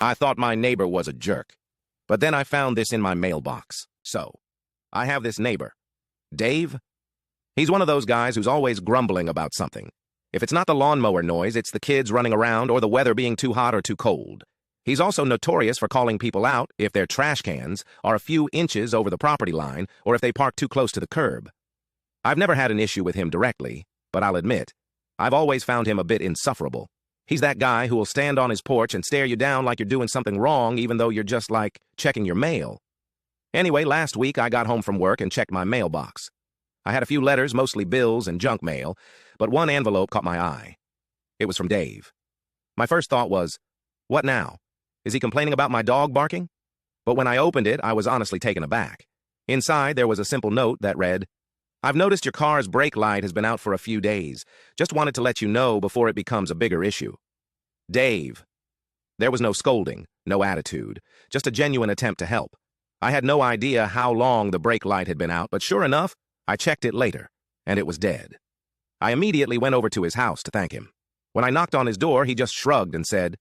I thought my neighbor was a jerk. But then I found this in my mailbox. So, I have this neighbor, Dave. He's one of those guys who's always grumbling about something. If it's not the lawnmower noise, it's the kids running around or the weather being too hot or too cold. He's also notorious for calling people out if their trash cans are a few inches over the property line or if they park too close to the curb. I've never had an issue with him directly, but I'll admit, I've always found him a bit insufferable. He's that guy who will stand on his porch and stare you down like you're doing something wrong even though you're just, checking your mail. Anyway, last week I got home from work and checked my mailbox. I had a few letters, mostly bills and junk mail, but one envelope caught my eye. It was from Dave. My first thought was, what now? Is he complaining about my dog barking? But when I opened it, I was honestly taken aback. Inside, there was a simple note that read, I've noticed your car's brake light has been out for a few days. Just wanted to let you know before it becomes a bigger issue. Dave. There was no scolding, no attitude, just a genuine attempt to help. I had no idea how long the brake light had been out, but sure enough, I checked it later, and it was dead. I immediately went over to his house to thank him. When I knocked on his door, he just shrugged and said,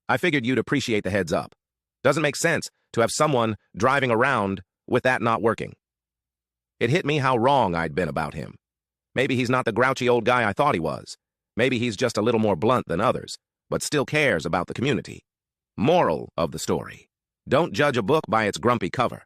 I figured you'd appreciate the heads up. Doesn't make sense to have someone driving around with that not working. It hit me how wrong I'd been about him. Maybe he's not the grouchy old guy I thought he was. Maybe he's just a little more blunt than others, but still cares about the community. Moral of the story: don't judge a book by its grumpy cover.